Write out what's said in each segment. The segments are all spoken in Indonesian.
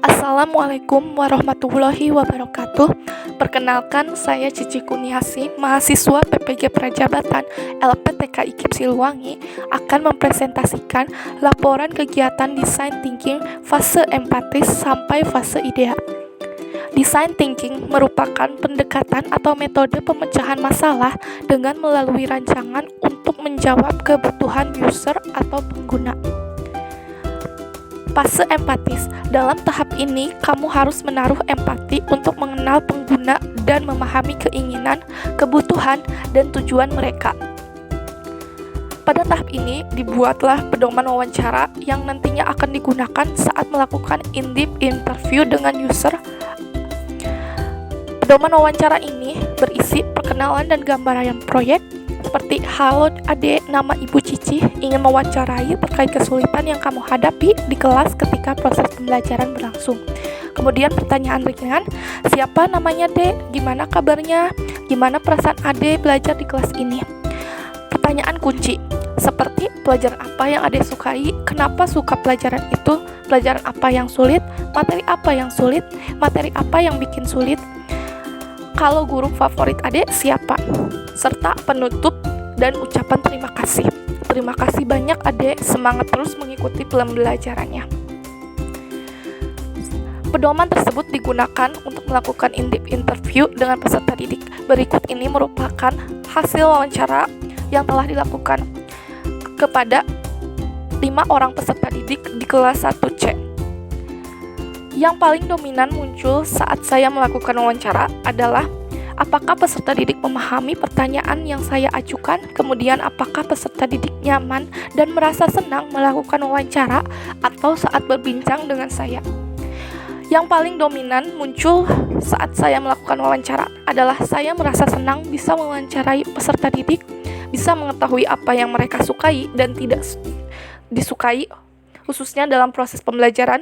Assalamualaikum warahmatullahi wabarakatuh. Perkenalkan, saya Cici Kuniasi, mahasiswa PPG Prajabatan LPTK IKIP Siliwangi, akan mempresentasikan laporan kegiatan Design Thinking fase empatis sampai fase idea. Design Thinking merupakan pendekatan atau metode pemecahan masalah dengan melalui rancangan untuk menjawab kebutuhan user atau pengguna. Fase empatis. Dalam tahap ini, kamu harus menaruh empati untuk mengenal pengguna dan memahami keinginan, kebutuhan, dan tujuan mereka. Pada tahap ini, dibuatlah pedoman wawancara yang nantinya akan digunakan saat melakukan in-depth interview dengan user. Pedoman wawancara ini berisi perkenalan dan gambaran proyek, seperti, halo adik, nama Ibu Cici, ingin mewawancarai terkait kesulitan yang kamu hadapi di kelas ketika proses pembelajaran berlangsung. Kemudian pertanyaan ringan, siapa namanya dek, gimana kabarnya, gimana perasaan adik belajar di kelas ini. Pertanyaan kunci, seperti pelajaran apa yang adik sukai, kenapa suka pelajaran itu, pelajaran apa yang sulit, materi apa yang bikin sulit, kalau guru favorit adik siapa, serta penutup dan ucapan terima kasih. Terima kasih banyak adik, semangat terus mengikuti pembelajarannya. Pedoman tersebut digunakan untuk melakukan in-depth interview dengan peserta didik. Berikut ini merupakan hasil wawancara yang telah dilakukan kepada 5 orang peserta didik di kelas 1C. Yang paling dominan muncul saat saya melakukan wawancara adalah apakah peserta didik memahami pertanyaan yang saya ajukan, kemudian apakah peserta didik nyaman dan merasa senang melakukan wawancara atau saat berbincang dengan saya. Yang paling dominan muncul saat saya melakukan wawancara adalah saya merasa senang bisa mewawancarai peserta didik, bisa mengetahui apa yang mereka sukai dan tidak disukai, khususnya dalam proses pembelajaran,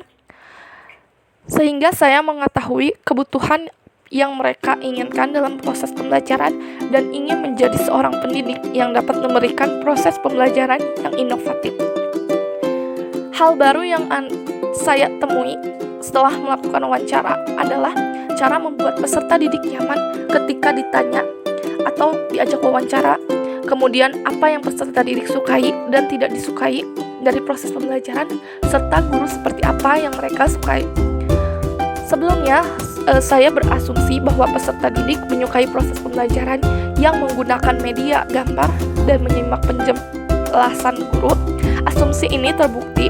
sehingga saya mengetahui kebutuhan yang mereka inginkan dalam proses pembelajaran dan ingin menjadi seorang pendidik yang dapat memberikan proses pembelajaran yang inovatif. Hal baru yang saya temui setelah melakukan wawancara adalah cara membuat peserta didik nyaman ketika ditanya atau diajak wawancara, kemudian apa yang peserta didik sukai dan tidak disukai dari proses pembelajaran, serta guru seperti apa yang mereka sukai. Sebelumnya, saya berasumsi bahwa peserta didik menyukai proses pembelajaran yang menggunakan media gambar dan menyimak penjelasan guru. Asumsi ini terbukti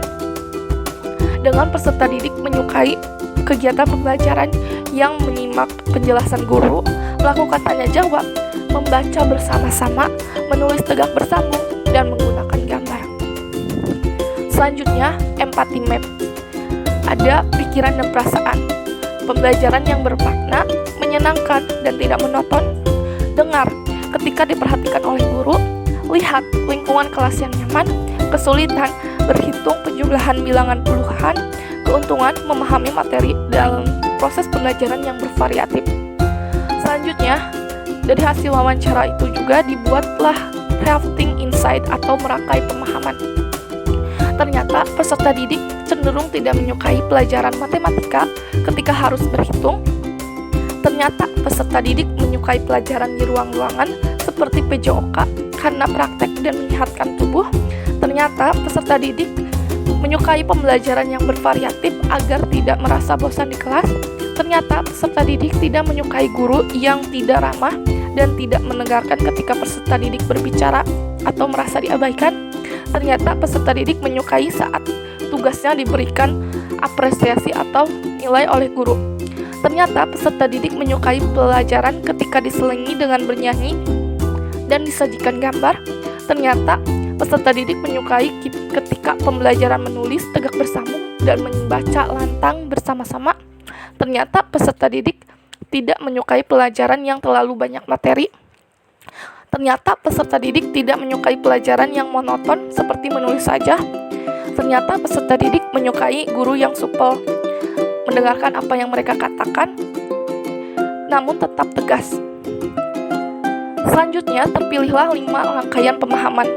dengan peserta didik menyukai kegiatan pembelajaran yang menyimak penjelasan guru, melakukan tanya jawab, membaca bersama-sama, menulis tegak bersambung, dan menggunakan gambar. Selanjutnya, empathy map. Ada pikiran dan perasaan. Pembelajaran yang bermakna, menyenangkan, dan tidak monoton. Dengar ketika diperhatikan oleh guru. Lihat lingkungan kelas yang nyaman. Kesulitan berhitung penjumlahan bilangan puluhan. Keuntungan memahami materi dalam proses pembelajaran yang bervariatif. Selanjutnya, dari hasil wawancara itu juga dibuatlah crafting insight atau merangkai pemahaman. Ternyata peserta didik cenderung tidak menyukai pelajaran matematika ketika harus berhitung. Ternyata peserta didik menyukai pelajaran di ruang-ruangan seperti PJOK karena praktek dan menyehatkan tubuh. Ternyata peserta didik menyukai pembelajaran yang bervariatif agar tidak merasa bosan di kelas. Ternyata peserta didik tidak menyukai guru yang tidak ramah dan tidak mendengarkan ketika peserta didik berbicara atau merasa diabaikan. Ternyata peserta didik menyukai saat tugasnya diberikan apresiasi atau nilai oleh guru. Ternyata peserta didik menyukai pelajaran ketika diselingi dengan bernyanyi dan disajikan gambar. Ternyata peserta didik menyukai ketika pembelajaran menulis tegak bersambung dan membaca lantang bersama-sama. Ternyata peserta didik tidak menyukai pelajaran yang terlalu banyak materi. Ternyata peserta didik tidak menyukai pelajaran yang monoton seperti menulis saja. Ternyata peserta didik menyukai guru yang supel, mendengarkan apa yang mereka katakan, namun tetap tegas. Selanjutnya, terpilihlah 5 rangkaian pemahaman,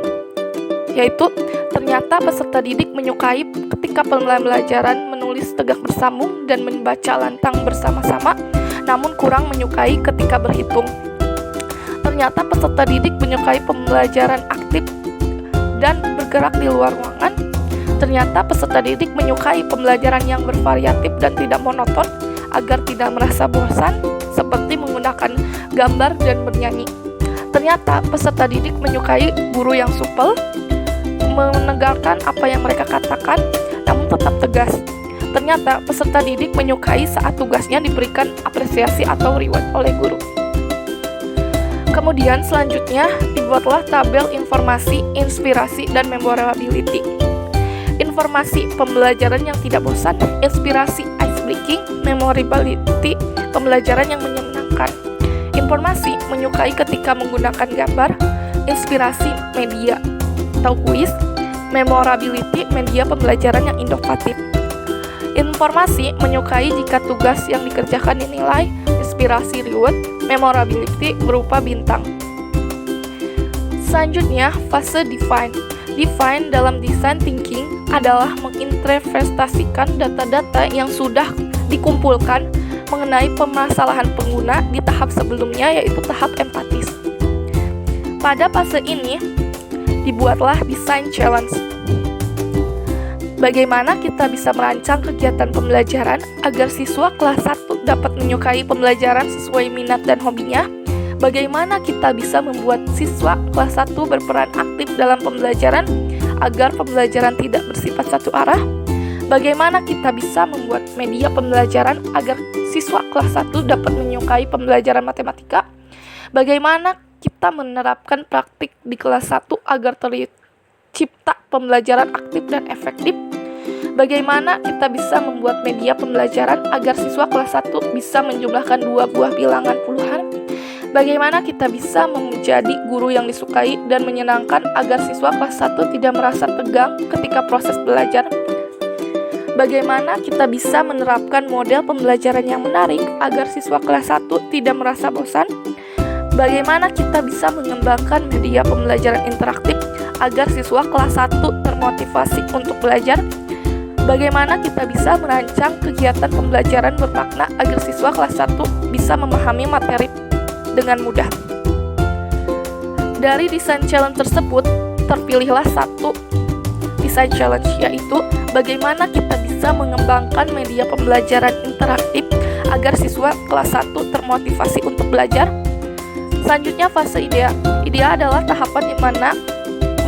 yaitu ternyata peserta didik menyukai ketika pembelajaran menulis menulis tegak bersambung dan membaca lantang bersama-sama, namun kurang menyukai ketika berhitung. Ternyata peserta didik menyukai pembelajaran aktif dan bergerak di luar ruangan. Ternyata peserta didik menyukai pembelajaran yang bervariatif dan tidak monoton agar tidak merasa bosan, seperti menggunakan gambar dan bernyanyi. Ternyata peserta didik menyukai guru yang supel, menegakkan apa yang mereka katakan, namun tetap tegas. Ternyata peserta didik menyukai saat tugasnya diberikan apresiasi atau reward oleh guru. Kemudian selanjutnya dibuatlah tabel informasi, inspirasi, dan memorability. Informasi, pembelajaran yang tidak bosan. Inspirasi, ice breaking. Memorability, pembelajaran yang menyenangkan. Informasi, menyukai ketika menggunakan gambar. Inspirasi, media atau kuis. Memorability, media pembelajaran yang inovatif. Informasi, menyukai jika tugas yang dikerjakan dinilai. Inspirasi, reward. Memorability, berupa bintang. Selanjutnya, fase define. Define dalam design thinking adalah menginterpretasikan data-data yang sudah dikumpulkan mengenai permasalahan pengguna di tahap sebelumnya, yaitu tahap empatis. Pada fase ini, dibuatlah design challenge. Bagaimana kita bisa merancang kegiatan pembelajaran agar siswa kelas 1 dapat menyukai pembelajaran sesuai minat dan hobinya? Bagaimana kita bisa membuat siswa kelas 1 berperan aktif dalam pembelajaran agar pembelajaran tidak bersifat satu arah? Bagaimana kita bisa membuat media pembelajaran agar siswa kelas 1 dapat menyukai pembelajaran matematika? Bagaimana kita menerapkan praktik di kelas 1 agar tercipta pembelajaran aktif dan efektif? Bagaimana kita bisa membuat media pembelajaran agar siswa kelas 1 bisa menjumlahkan 2 buah bilangan puluhan? Bagaimana kita bisa menjadi guru yang disukai dan menyenangkan agar siswa kelas 1 tidak merasa tegang ketika proses belajar? Bagaimana kita bisa menerapkan model pembelajaran yang menarik agar siswa kelas 1 tidak merasa bosan? Bagaimana kita bisa mengembangkan media pembelajaran interaktif agar siswa kelas 1 termotivasi untuk belajar? Bagaimana kita bisa merancang kegiatan pembelajaran bermakna agar siswa kelas 1 bisa memahami materi dengan mudah? Dari desain challenge tersebut, terpilihlah satu desain challenge, yaitu bagaimana kita bisa mengembangkan media pembelajaran interaktif agar siswa kelas 1 termotivasi untuk belajar. Selanjutnya, fase idea. Idea adalah tahapan di mana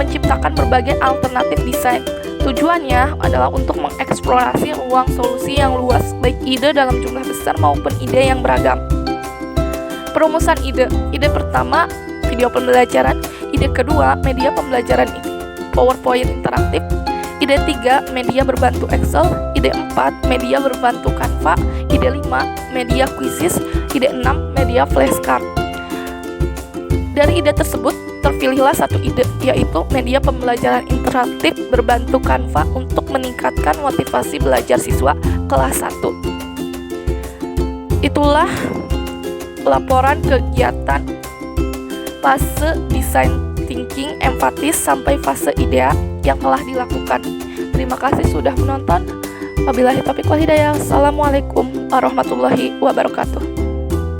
menciptakan berbagai alternatif desain. Tujuannya adalah untuk mengeksplorasi ruang solusi yang luas, baik ide dalam jumlah besar maupun ide yang beragam. Perumusan ide. Ide pertama, video pembelajaran. Ide kedua, media pembelajaran PowerPoint interaktif. Ide 3, media berbantu Excel. Ide 4, media berbantu Canva. Ide 5, media Quizzes. Ide 6, media flashcard. Dari ide tersebut, terpilihlah satu ide, yaitu media pembelajaran interaktif berbantu Canva untuk meningkatkan motivasi belajar siswa kelas 1. Itulah laporan kegiatan fase design thinking empatis sampai fase idea yang telah dilakukan. Terima kasih sudah menonton. Wabillahi taufiq wal hidayah. Assalamualaikum warahmatullahi wabarakatuh.